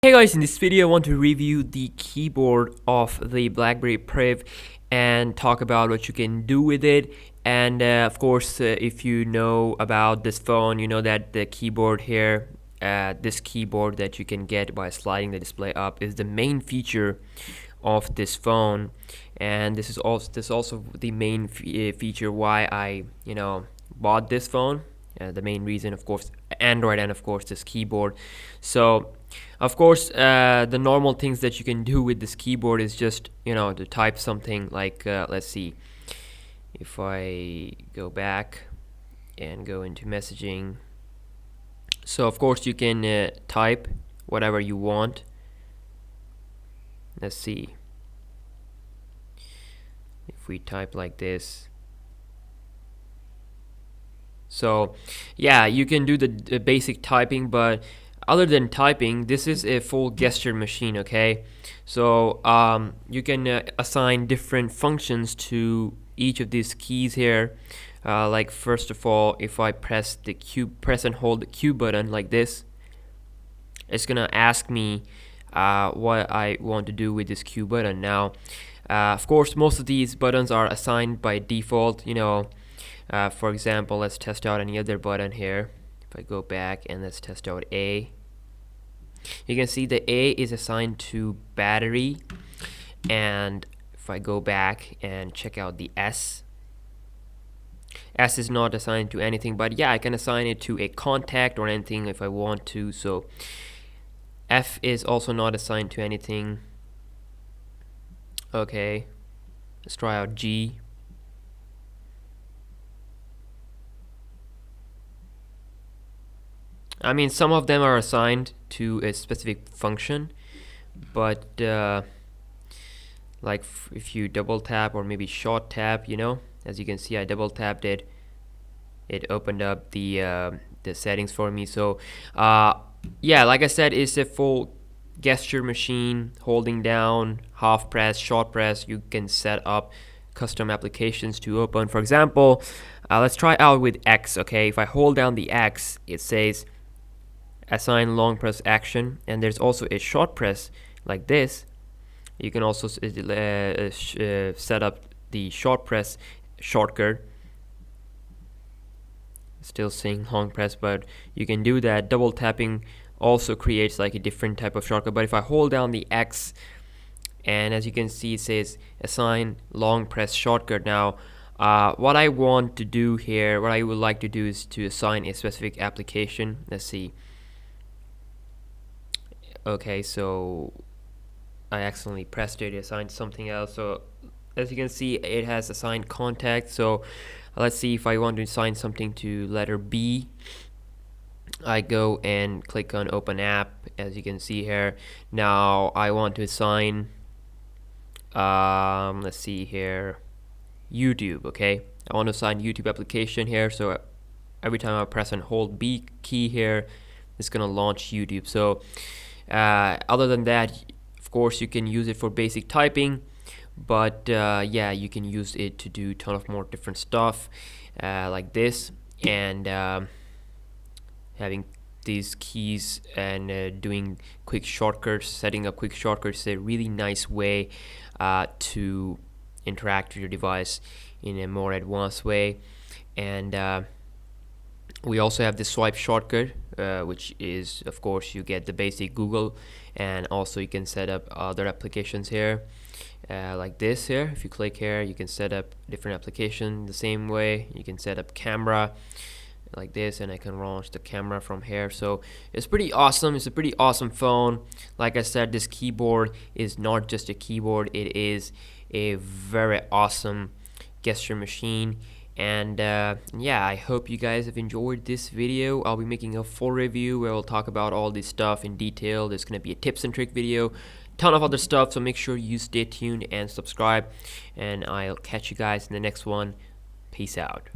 Hey guys, in this video I want to review the keyboard of the Blackberry Priv and talk about what you can do with it. And of course, if you know about this phone, you know that the keyboard here, this keyboard that you can get by sliding the display up, is the main feature of this phone. And this is also the main feature why I bought this phone. The main reason, of course, Android, and of course this keyboard. So of course, the normal things that you can do with this keyboard is just to type something like let's see, if I go back and go into messaging. So of course you can type whatever you want. Let's see, if we type like this. So yeah, you can do the basic typing, but other than typing, this is a full gesture machine. Okay, so you can assign different functions to each of these keys here. Like first of all, if I press and hold the Q button like this, it's gonna ask me what I want to do with this Q button. Now of course, most of these buttons are assigned by default. For example, let's test out any other button here. If I go back and let's test out A, you can see the A is assigned to battery. And if I go back and check out the S is not assigned to anything, but yeah, I can assign it to a contact or anything if I want to. So F is also not assigned to anything. Okay, let's try out G. I mean, some of them are assigned to a specific function, but like if you double tap or maybe short tap, as you can see, I double tapped it, it opened up the settings for me. So yeah, like I said, it's a full gesture machine. Holding down, half press, short press, you can set up custom applications to open. For example, let's try out with X. Okay, if I hold down the X, it says assign long press action, and there's also a short press like this. You can also set up the short press shortcut. Still saying long press, but you can do that. Double tapping also creates like a different type of shortcut. But if I hold down the X, and as you can see, it says assign long press shortcut. Now what I want to do here, what I would like to do is to assign a specific application. Let's see. Okay, so I accidentally pressed it, assigned something else. So as you can see, it has assigned contact. So let's see, if I want to assign something to letter B, I go and click on open app, as you can see here. Now I want to assign let's see here, YouTube. Okay, I want to assign YouTube application here. So every time I press and hold B key here, it's gonna launch YouTube. So other than that, of course, you can use it for basic typing, but yeah, you can use it to do a ton of more different stuff like this. And having these keys and doing quick shortcuts, setting up quick shortcuts is a really nice way to interact with your device in a more advanced way. And we also have the swipe shortcut, which is, of course, you get the basic Google, and also you can set up other applications here like this here. If you click here, you can set up different application the same way. You can set up camera like this, and I can launch the camera from here. So it's pretty awesome. It's a pretty awesome phone. Like I said, this keyboard is not just a keyboard, it is a very awesome gesture machine. And yeah, I hope you guys have enjoyed this video. I'll be making a full review where we'll talk about all this stuff in detail. There's going to be a tips and trick video, ton of other stuff, so make sure you stay tuned and subscribe, and I'll catch you guys in the next one. Peace out.